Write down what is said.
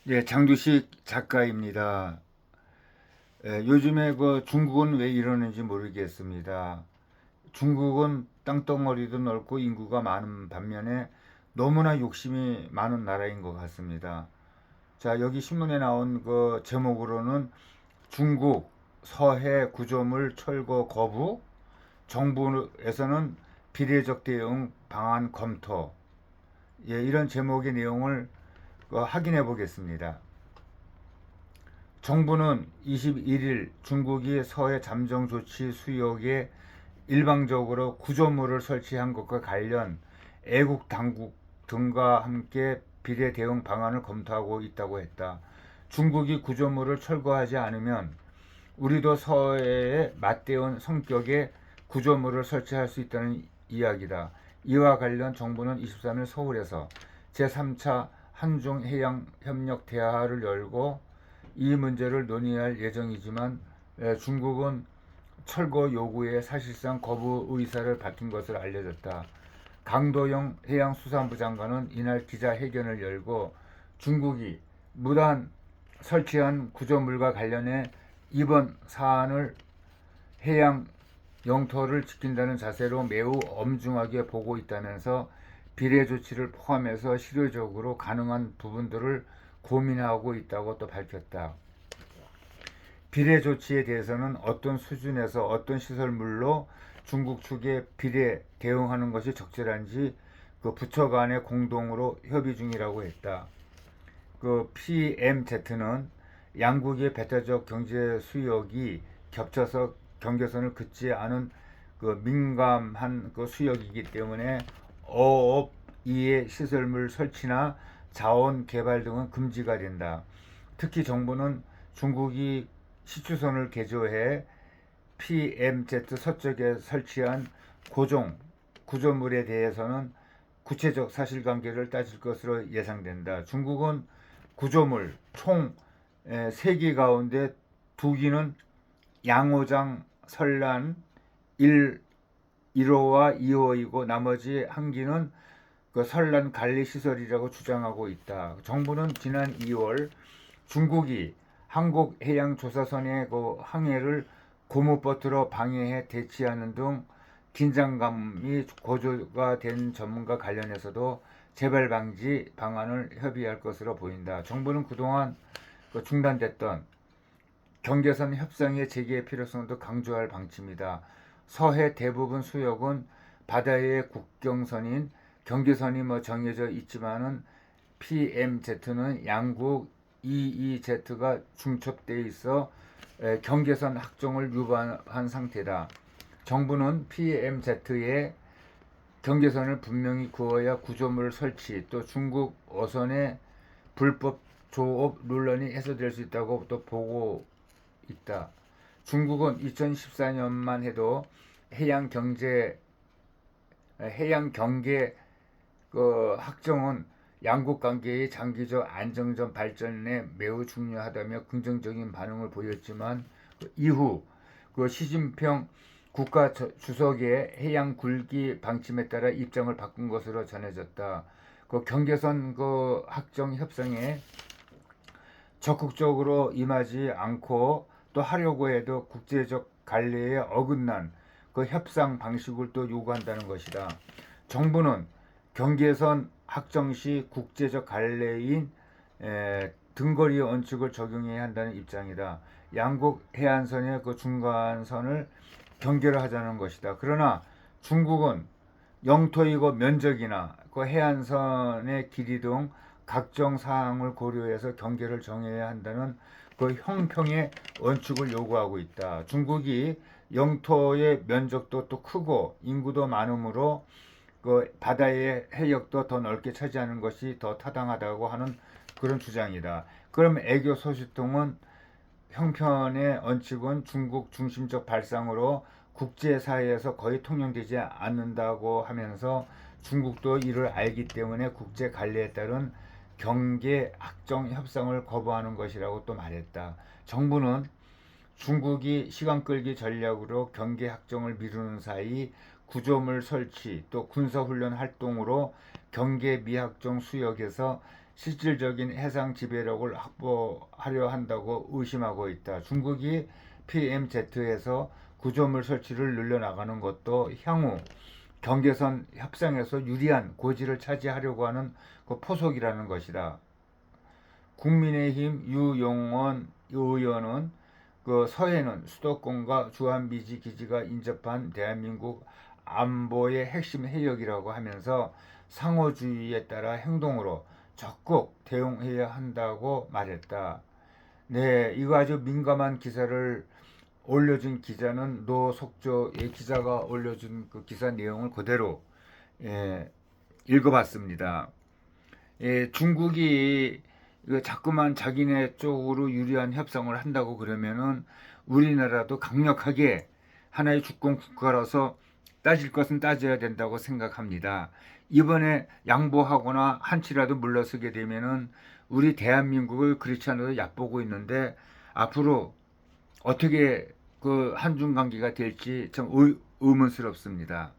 예, 장두식 작가입니다. 요즘에 그 중국은 왜 이러는지 모르겠습니다. 중국은 땅덩어리도 넓고 인구가 많은 반면에 너무나 욕심이 많은 나라인 것 같습니다. 자, 여기 신문에 나온 그 제목으로는 중국 서해 구조물 철거 거부, 정부에서는 비례적 대응 방안 검토. 예, 이런 제목의 내용을 확인해 보겠습니다. 정부는 21일 중국이 서해 잠정 조치 수역에 일방적으로 구조물을 설치한 것과 관련 애국 당국 등과 함께 비례 대응 방안을 검토하고 있다고 했다. 중국이 구조물을 철거하지 않으면 우리도 서해에 맞대응 성격의 구조물을 설치할 수 있다는 이야기다. 이와 관련 정부는 23일 서울에서 제3차 한중해양협력 대화를 열고 이 문제를 논의할 예정이지만 중국은 철거 요구에 사실상 거부 의사를 밝힌 것으로 알려졌다. 강도영 해양수산부 장관은 이날 기자회견을 열고 중국이 무단 설치한 구조물과 관련해 이번 사안을 해양 영토를 지킨다는 자세로 매우 엄중하게 보고 있다면서 비례 조치를 포함해서 실효적으로 가능한 부분들을 고민하고 있다고 또 밝혔다. 비례 조치에 대해서는 어떤 수준에서 어떤 시설물로 중국 측에 비례 대응하는 것이 적절한지 그 부처 간에 공동으로 협의 중이라고 했다. 그 PMZ는 양국의 배타적 경제 수역이 겹쳐서 경계선을 긋지 않은 그 민감한 그 수역이기 때문에 어업 이해 시설물 설치나 자원 개발 등은 금지가 된다. 특히 정부는 중국이 시추선을 개조해 PMZ 서쪽에 설치한 고종 구조물에 대해서는 구체적 사실관계를 따질 것으로 예상된다. 중국은 구조물 총 3기 가운데 2기는 양호장, 설란 1호와 2호이고 나머지 1기는 그 설란 관리시설이라고 주장하고 있다. 정부는 지난 2월 중국이 한국해양조사선의 그 항해를 고무버트로 방해해 대치하는 등 긴장감이 고조가 된 점과 관련해서도 재발 방지 방안을 협의할 것으로 보인다. 정부는 그동안 중단됐던 경계선 협상의 재개의 필요성도 강조할 방침이다. 서해 대부분 수역은 바다의 국경선인 경계선이 정해져 있지만은 PMZ는 양국 EEZ가 중첩돼 있어 경계선 확정을 유반한 상태다. 정부는 PMZ에 경계선을 분명히 그어야 구조물 설치 또 중국 어선의 불법 조업 논란이 해소될 수 있다고 또 보고 있다. 중국은 2014년만 해도 해양 경제 해양 경계 그 확정은 양국 관계의 장기적 안정적 발전에 매우 중요하다며 긍정적인 반응을 보였지만 이후 시진핑 국가 주석의 해양 굴기 방침에 따라 입장을 바꾼 것으로 전해졌다. 경계선 확정 협상에 적극적으로 임하지 않고 또 하려고 해도 국제적 관례에 어긋난 협상 방식을 또 요구한다는 것이다. 정부는 경계선 확정 시 국제적 관례인 등거리 원칙을 적용해야 한다는 입장이다. 양국 해안선의 중간선을 경계를 하자는 것이다. 그러나 중국은 영토이고 면적이나 해안선의 길이 등 각종 사항을 고려해서 경계를 정해야 한다는 형평의 원칙을 요구하고 있다. 중국이 영토의 면적도 또 크고 인구도 많으므로 바다의 해역도 더 넓게 차지하는 것이 더 타당하다고 하는 그런 주장이다. 그럼 애교 소식통은 형편의 원칙은 중국 중심적 발상으로 국제사회에서 거의 통용되지 않는다고 하면서 중국도 이를 알기 때문에 국제 관례에 따른 경계 확정 협상을 거부하는 것이라고 또 말했다. 정부는 중국이 시간 끌기 전략으로 경계 확정을 미루는 사이 구조물 설치 또 군사훈련 활동으로 경계 미확정 수역에서 실질적인 해상 지배력을 확보하려 한다고 의심하고 있다. 중국이 PMZ에서 구조물 설치를 늘려나가는 것도 향후 경계선 협상에서 유리한 고지를 차지하려고 하는 그 포석이라는 것이다. 국민의힘 유용원 의원은 그 서해는 수도권과 주한미지 기지가 인접한 대한민국 안보의 핵심 해역이라고 하면서 상호주의에 따라 행동으로 적극 대응해야 한다고 말했다. 네, 이거 아주 민감한 기사를 올려준 기자는 노속조의 기자가 올려준 그 기사 내용을 그대로 읽어봤습니다. 중국이 자꾸만 자기네 쪽으로 유리한 협상을 한다고 그러면은 우리나라도 강력하게 하나의 주권 국가라서 따질 것은 따져야 된다고 생각합니다. 이번에 양보하거나 한치라도 물러서게 되면은 우리 대한민국을 그렇지 않아도 얕보고 있는데 앞으로 어떻게 그 한중 관계가 될지 참 의문스럽습니다.